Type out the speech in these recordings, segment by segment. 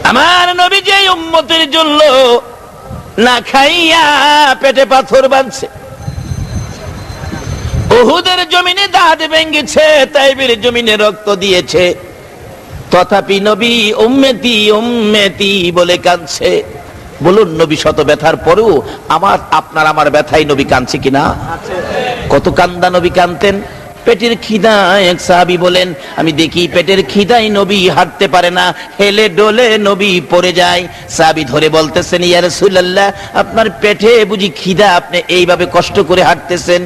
আমার নবী যে উম্মতের জন্য না খাইয়া পেটে পাথর বাঁধছে, উহুদের জমিনে দাঁত ভেঙেছে, তাইবের জমিনে রক্ত দিয়েছে, তথাপি নবী উম্মতি উম্মতি বলে কাঁদছে। বলুন, নবী শত ব্যথার পরেও আপনার আমার ব্যথায় নবী কাঁদছে কিনা? কত কান্দা নবী কাঁদতেন। পেটের খিদা, এক সাহাবী বলেন, আমি দেখি পেটের খিদায় নবী হাঁটতে পারে না, হেলে ডোলে নবী পড়ে যায়। সাহাবী ধরে বলতেছেন, ইয়া রাসূলুল্লাহ, আপনার পেটে বুঝি খিদা, আপনি এইভাবে কষ্ট করে হাঁটতেছেন?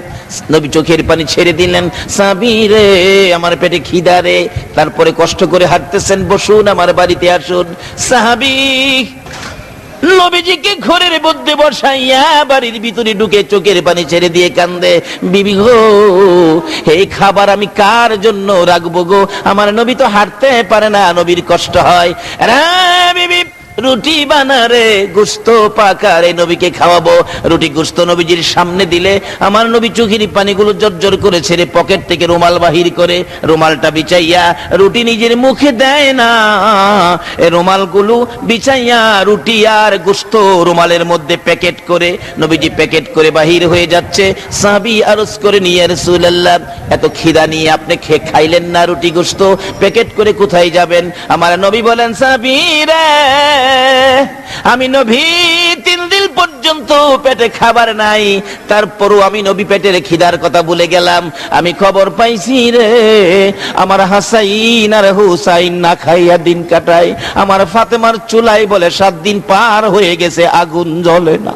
নবী চোখের পানি ছেড়ে দিলেন, সাহাবী রে, আমার পেটে খিদা রে, তারপরে কষ্ট করে হাঁটতেছেন, বসুন আমার বাড়িতে আসুন। সাহাবী নবীজিকে ঘরের মধ্যে বসাইয়া বাড়ির ভিতরে ঢুকে চোখের পানি ছেড়ে দিয়ে কান্দে, বিবি গো, এই খাবার আমি কার জন্য রাখবো গো? আমার নবী তো হাঁটতে পারে না, নবীর কষ্ট হয়। বিবি রুটি বানারে, গোশত পাকারে, নবীকে খাওয়াবো। রুটি গোশত নবীজির সামনে দিলে আমার নবী চোখের পানিগুলো জর্জর করে ছেড়ে পকেট থেকে রুমাল বাহির করে রুমালটা বিছাইয়া রুটি নিজের মুখে দেয় না, এই রুমালগুলো বিছাইয়া রুটি আর গোশত রুমালের মধ্যে প্যাকেট করে নবীজি প্যাকেট করে বাহির হয়ে যাচ্ছে। সাহাবী আরজ করে, ইয়া রাসূলুল্লাহ, এত খিদা নিয়ে আপনি খাইলেন না রুটি গোশত, প্যাকেট করে কোথায় যাবেন? আমার নবী বলেন, সাহাবী রে, আমি নবী 3 দিন পর্যন্ত পেটে খাবার নাই, তারপরও আমি নবী পেটের খিদার কথা ভুলে গেলাম। আমি খবর পাইছি রে, আমার হাসাইন আর হুসাইন না খাইয়া দিন কাটায়, আমার ফাতেমার চুলাই বলে 7 দিন পার হয়ে গেছে, আগুন জ্বলে না।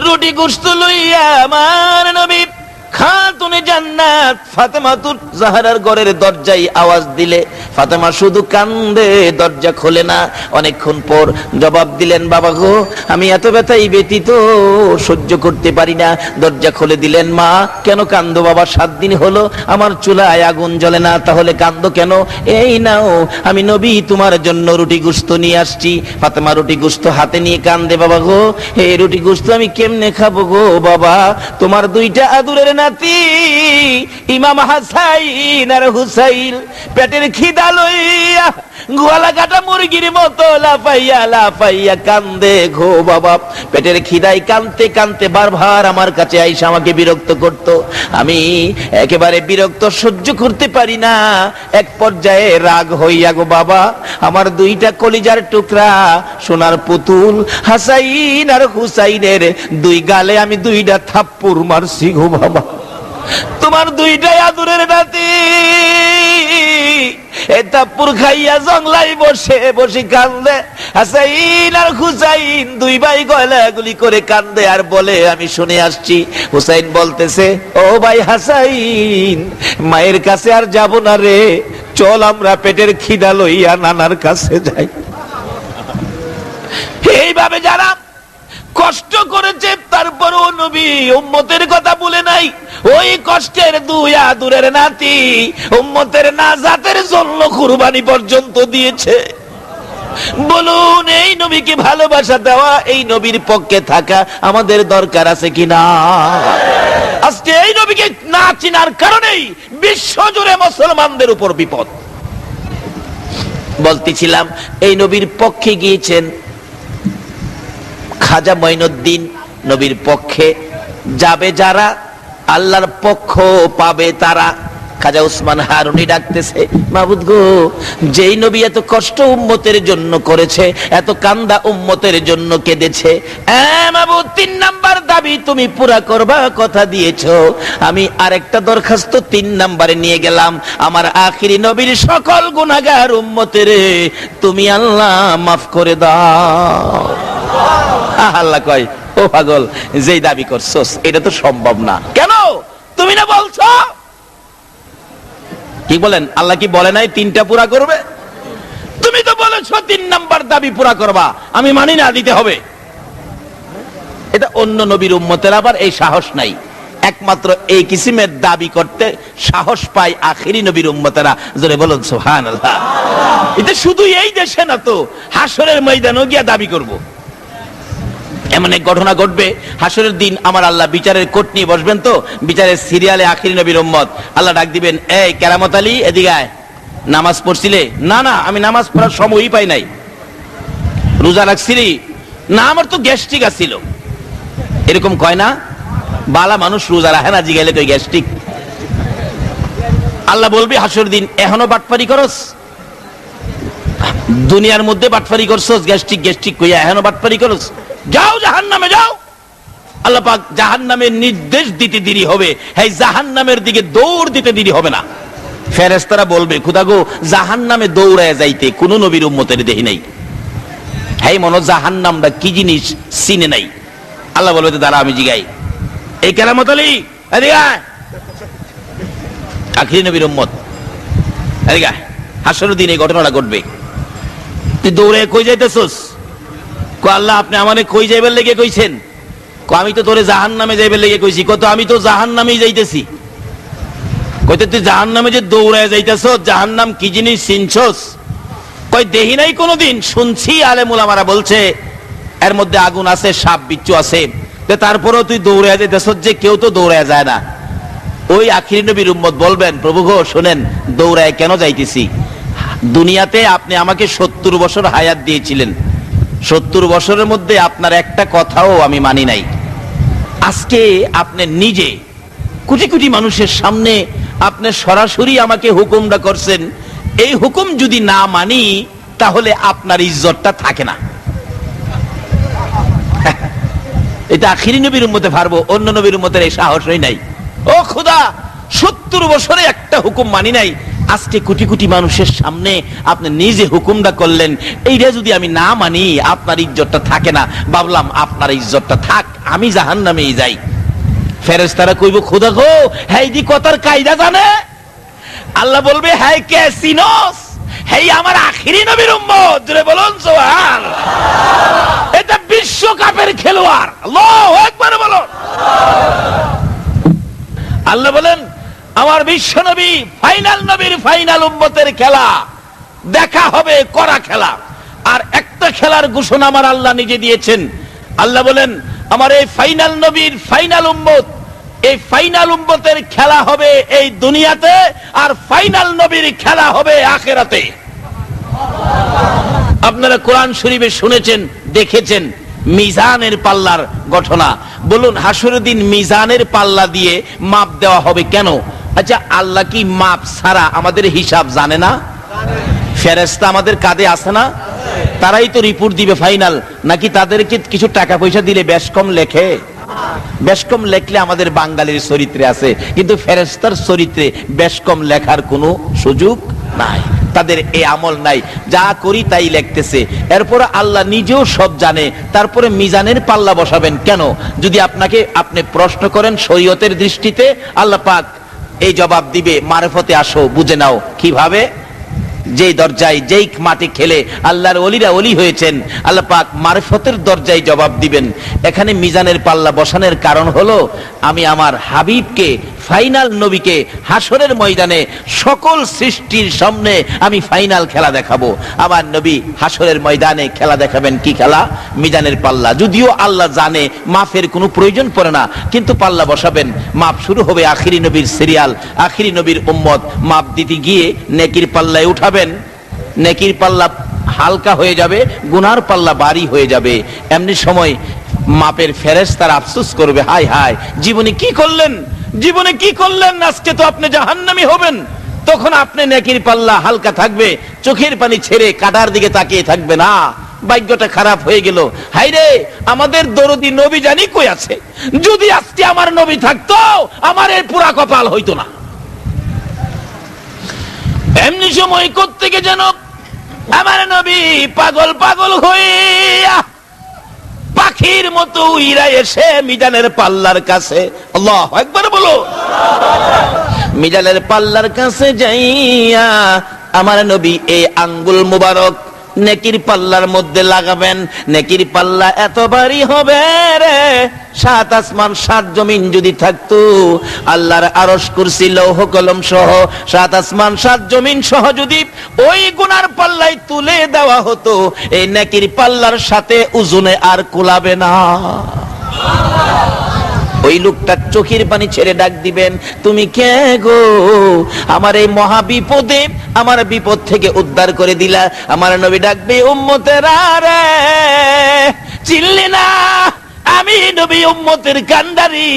রুটি গোশত লইয়া আমার নবী খাতুনে জান্নাত ফাতেমাতুল জাহরার ঘরের দরজায় আওয়াজ দিলে ফাতেমা শুধু কান্দে, দরজা খোলে না। অনেকক্ষণ পর জবাব দিলেন, বাবা গো, আমি এত ব্যথাই ব্যতীত সহ্য করতে পারি না। দরজা খুলে দিলেন, মা কেন কান্দো বাবা? 7 দিন হলো আমার চুলায় আগুন জ্বলে না, তাহলে কান্দো কেন? এই নাও, আমি নবী তোমার জন্য রুটি গোশত নিয়ে আসছি। ফাতেমা রুটি গোশত হাতে নিয়ে কান্দে, বাবা গো, এই রুটি গোশত আমি কেমনে খাবো গো বাবা? তোমার 2টা আদুরের নাতি ইমাম হাসাইন আর হুসাইন পেটের খিদা লইয়া গোয়ালা কাটা মুরগির মতো লাফাইয়া লাফাইয়া কান্দে গো বাবা। পেটের খিদায় কানতে কানতে বারবার আমার কাছে আইসা আমাকে বিরক্ত করত। আমি একেবারে বিরক্ত সহ্য করতে পারি না। এক পর্যায়ে রাগ হইয়া গো বাবা, আমার 2টা কলিজার টুকরা সোনার পুতুল হাসাইন আর হুসাইনের 2 গালে আমি 2টা থাপ্পড় মারছি গো বাবা। তোমার 2টাই আদুরের নাতি এই থাপ্পড় খাইয়া জংলাই বসে বসে কান্দে। হাসাইন আর হুসাইন 2 ভাই গলাগুলি করে কান্দে আর বলে, আমি শুনে আসছি। হুসাইন বলতেছে, ও ভাই হাসাইন, মায়ের কাছে আর যাব না রে, চল আমরা পেটের খিদা লইয়া নানার কাছে যাই। এইভাবে যারা কষ্ট করেছে, তারপরও নবী উম্মতের কথা বলে নাই। ওই কষ্টের 2 আদুরের নাতি উম্মতের নাজাতের জন্য কুরবানি পর্যন্ত দিয়েছে। বলুন, এই নবীকে ভালোবাসা দেওয়া, এই নবীর পক্ষে থাকা আমাদের দরকার আছে কিনা? আজকে এই নবীকে না চিনার কারণেই বিশ্বজুড়ে মুসলমানদের উপর বিপদ। বলতেছিলাম, এই নবীর পক্ষে গিয়েছেন খাজা মঈনুদ্দিন, নবীর পক্ষে যাবে যারা আল্লাহর পক্ষ পাবে তারা। খাজা উসমান হারুনি ডাকতেছে, মাবুদ গো, যেই নবী এত কষ্ট উম্মতের জন্য করেছে, এত কান্দা উম্মতের জন্য কেঁদেছে, মাবুদ 3 নাম্বার দাবি তুমি পুরা করবা, কথা দিয়েছো। আমি আরেকটা দরখাস্ত 3 নাম্বারে নিয়ে গেলাম, আমার আখিরি নবীর সকল গুনাহগার উম্মতের তুমি আল্লাহ মাফ করে দাও। আল্লাহ কয়, ও পাগল, যেই দাবি করছস এটা তো সম্ভব না। কেন? তুমি না বলছো? কি বলেন? আল্লাহ কি বলে নাই 3টা পুরা করবে? তুমি তো বলেছো 3 নাম্বার দাবি পুরা করবা, আমি মানি না, দিতে হবে। এটা অন্য নবীর উম্মতের আবার এই সাহস নাই। একমাত্র এই কিসিমের দাবি করতে সাহস পায় আখিরি নবীর উম্মতেরা। জোরে বলুন সুবহানাল্লাহ। এটা শুধু এই দেশে না তো, হাসরের ময়দানেও গিয়া দাবি করব। এমন এক ঘটনা ঘটবে, হাসরের দিন আমার আল্লাহ বিচারের কোর্ট নিয়ে বসবেন। তো বিচারের সিরিয়ালে আখিরি নবীর উম্মত, আল্লাহ ডাক দিবেন, এই কেরামত আলী এদিকে আয়। নামাজ পড়ছিলে? না না, আমি নামাজ পড়ার সময়ই পাই নাই। রোজা রাখছিলি? না, আমার তো গ্যাস্ট্রিক আছিল। এরকম কয় না? বালা মানুষ রোজা রাখে না, জিগাইলে কই গ্যাস্ট্রিক। আল্লাহ বলবি হাসর দিন, এখনো বাটপারি করস? দুনিয়ার মধ্যে বাটপারি করছস, গ্যাস্ট্রিক গ্যাস্ট্রিক কইয়া এখনো বাটপারি করস? যাও জাহান্নামে যাও। আল্লাহ পাক জাহান্নামের নির্দেশ দিতে দেরি হবে, এই জাহান্নামের দিকে দৌড় দিতে দেরি হবে না। ফেরেশতারা বলবে, খোদা গো, জাহান্নামে দৌড়ায় যাইতে কোন নবীর উম্মতের দেহি নাই। হেই মনো, জাহান্নামটা কি জিনিস চিনে নাই। আল্লাহ বলবে, দাঁড়া আমি জিগাই। এই কেরামত আলী, এদিকে আয়। আখিরি নবীর উম্মত, এদিকে আয়। হাসরের দিন এই ঘটনাটা ঘটবে। তুই দৌড়ে কই যাইতেছস? কো আল্লাহ, আপনি আমারে কই যাইবার লেগে কইছেন? কো আমি তো তোরে জাহান্নামে যাইবার লেগে কইছি। কত আমি তো জাহান্নামেই যাইতেছি। কইতে তুই জাহান্নামে যে দৌড়ায় যাইতেছস, জাহান্নাম কি জিনিস চিনছস? কই দেহি নাই কোনদিন, শুনছি আলেম উলামারা বলছে এর মধ্যে আগুন আছে, সাপ বিচ্ছু আছে। তারপরেও তুই দৌড়ায় যাইতেছস, যে কেউ তো দৌড়ায় যায় না। ওই আখিরি নবীর উম্মত বলবেন, প্রভু গো শোনেন, দৌড়ায় কেন যাইতেছি? দুনিয়াতে আপনি আমাকে 70 বছর হায়াত দিয়েছিলেন, 70 বছরের মধ্যে আপনার একটা কথাও আমি মানি নাই। আজকে আপনি নিজে কোটি কোটি মানুষের সামনে আপনি সরাসরি আমাকে হুকুমটা করছেন। এই হুকুম যদি না মানি, তাহলে আপনার ইজ্জতটা থাকে না। এটা আখিরি নবীর উম্মতে পারবো, অন্য নবীর উম্মতের এই সাহসই নাই। ও খোদা, 70 বছরে একটা হুকুম মানি নাই, আজকে কোটি কোটি মানুষের সামনে আপনি নিজে হুকুমটা করলেন, এইটা যদি আমি না মানি আপনার ইজ্জতটা থাকে না। ভাবলাম আপনার ইজ্জতটা থাক, আমি জাহান্নামেই যাই। ফেরেশতারা কইব, খোদা গো, হেই দি কথার কায়দা জানে? আল্লাহ বলবে, হ্যাঁ কে চিনস? হেই আমার আখিরি নবীর উম্মত। জোরে বলুন সুবহানাল্লাহ। এটা বিশ্বকাপের খেলোয়াড়। আল্লাহু আকবার বলুন। আল্লাহ বলেন, আমার বিশ্ব নবী ফাইনাল নবীর ফাইনাল উম্মতের খেলা দেখা হবে, করা খেলা। আর একটা খেলার ঘোষণা আমার আল্লাহ নিজে দিয়েছেন। আল্লাহ বলেন, আমার এই ফাইনাল নবীর ফাইনাল উম্মত, এই ফাইনাল উম্মতের খেলা হবে এই দুনিয়াতে, আর ফাইনাল নবীর খেলা হবে আখিরাতে। আপনারা কোরআন শরীফে শুনেছেন, দেখেছেন মিজানের পাল্লার ঘটনা। বলুন, হাসরের দিন মিজানের পাল্লা দিয়ে মাপ দেওয়া হবে কেন? আচ্ছা, আল্লাহ কি মাপ ছাড়া আমাদের হিসাব জানে না? ফেরেশতা আমাদের কাঁধে আছে না? তারাই তো রিপোর্ট দিবে ফাইনাল। নাকি তাদেরকে কিছু টাকা পয়সা দিলে বেশ কম লেখে? বেশ কম লেখলে আমাদের বাঙালির চরিত্রে আছে, কিন্তু ফেরেশতার চরিত্রে বেশ কম লেখার কোনো সুযোগ নাই। তাদের এই আমল নাই, যা করি তাই লিখতেছে। এরপর আল্লাহ নিজেও সব জানে, তারপরে মিজানের পাল্লা বসাবেন কেন? যদি আপনি প্রশ্ন করেন শরীয়তের দৃষ্টিতে, আল্লাহ পাক এই জবাব দিবে, মারফতে আসো, বুঝে নাও কিভাবে। যেই দরজায়, যেই মাটি খেলে আল্লাহর ওলিরা ওলি হয়েছেন, আল্লাহ পাক মারফতের দরজায় জবাব দিবেন। এখানে মিজানের পাল্লা বসানোর কারণ হলো, আমি আমার হাবিবকে, ফাইনাল নবীকে হাসরের ময়দানে সকল সৃষ্টির সামনে আমি ফাইনাল খেলা দেখাবো। আমার নবী হাসরের ময়দানে খেলা দেখাবেন। কি খেলা? মিজানের পাল্লা। যদিও আল্লাহ জানে মাফের কোনো প্রয়োজন পড়ে না, কিন্তু পাল্লা বসাবেন, মাপ শুরু হবে। আখিরি নবীর সিরিয়াল, আখিরি নবীর উম্মত মাপ দিতে গিয়ে নেকির পাল্লায় উঠাবেন, নেকির পাল্লা হালকা হয়ে যাবে, গুনার পাল্লা ভারী হয়ে যাবে। এমনি সময় মাপের ফেরেশতারা আফসোস করবে, হায় হায়, জীবনে কি করলেন, জীবনে কি করলেন, আজকে তো আপনি জাহান্নামী হবেন। তখন আপনি নেকির পাল্লা হালকা থাকবে, চোখের পানি ছেড়ে কাটার দিকে তাকিয়ে থাকবে না। ভাগ্যটা খারাপ হয়ে গেল, হায় রে, আমাদের দরদি নবী জানি কই আছে। যদি আজকে আমার নবী থাকতো, আমার এই পুরা কপাল হইতো না। এমনি সময় কোত্থেকে যেন আমার নবী পাগল পাগল হইয়া পাখির মতো উইরা এসে মিজানের পাল্লার কাছে, আল্লাহু আকবার বলো, মিজানের পাল্লার কাছে যাইয়া আমার নবী এই আঙ্গুল মুবারক নেকির পাল্লার মধ্যে লাগাবেন। নেকির পাল্লা এত ভারী হবে রে, 7 আসমান 7 জমিন যদি থাকতো, আল্লাহর আরশ কুরসি লৌহ কলম সহ 7 আসমান 7 জমিন সহ যদি ওই গুনার পাল্লায় তুলে দেওয়া হতো, এই নেকির পাল্লার সাথে ওজনে আর কুলাবে না। ওই লোকটার চোখের পানি ছেড়ে ডাক দিবেন, তুমি কে গো? আমার এই মহা বিপদে আমার বিপদ থেকে উদ্ধার করে দিলা। আমার নবী ডাকবে, উম্মতেরা রে, চিনলি না? আমি নবী উম্মতের কান্ডারি,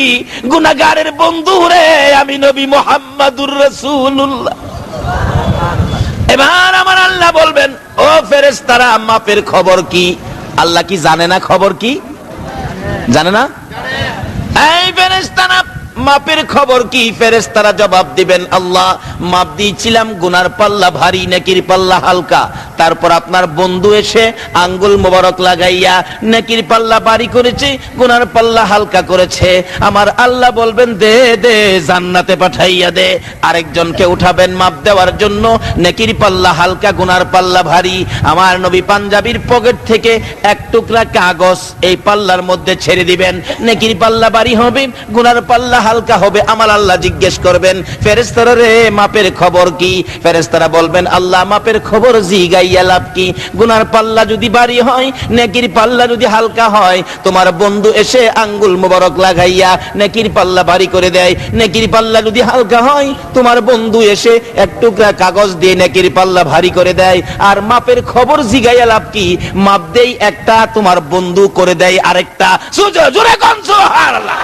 গুনাহগারের বন্ধু রে, আমি নবী মুহাম্মাদুর রাসূলুল্লাহ। এবার আমার আল্লাহ বলবেন, ও ফেরেশতারা, মাপের খবর কি? আল্লাহ কি জানে না খবর কি? জানে না? এই ফেরেশতারা, মাপের খবর কি? ফেরেশতারা জবাব দিবেন, আল্লাহ মাপ দিয়েছিলাম, গুনার পাল্লা ভারী, নেকির পাল্লা হালকা। তারপর আপনার বন্ধু এসে আঙ্গুল মোবারক লাগাইয়া নেকির পাল্লা ভারী করেছে, গুনার পাল্লা হালকা করেছে। আমার আল্লাহ বলবেন, দে দে, জান্নাতে পাঠাইয়া দে। আরেকজনকে উঠাবেন মাপ দেওয়ার জন্য, নেকির পাল্লা হালকা, গুনার পাল্লা ভারী। আমার নবী পাঞ্জাবির পকেট থেকে এক টুকরা কাগজ এই পাল্লার মধ্যে ছেড়ে দিবেন, নেকির পাল্লা ভারী হবে, গুনার পাল্লা হালকা হবে। আমার আল্লাহ জিজ্ঞেস করবেন, ফেরেশতারা রে, মাপের খবর কি? ফেরেশতারা বলবেন, আল্লাহ মাপের খবর জিগাইয়া লাভ কি? গুনার পাল্লা যদি ভারী হয়, নেকির পাল্লা যদি হালকা হয়, তোমার বন্ধু এসে আঙ্গুল মোবারক লাগাইয়া নেকির পাল্লা ভারী করে দেয়। নেকির পাল্লা যদি হালকা হয়, তোমার বন্ধু এসে এক টুকরা কাগজ দিয়ে নেকির পাল্লা ভারী করে দেয়। আর মাপের খবর জিগাইয়া লাভ কি? মাপ দেই একটা, তোমার বন্ধু করে দেয় আরেকটা। জোরে কোন সুবহানাল্লাহ।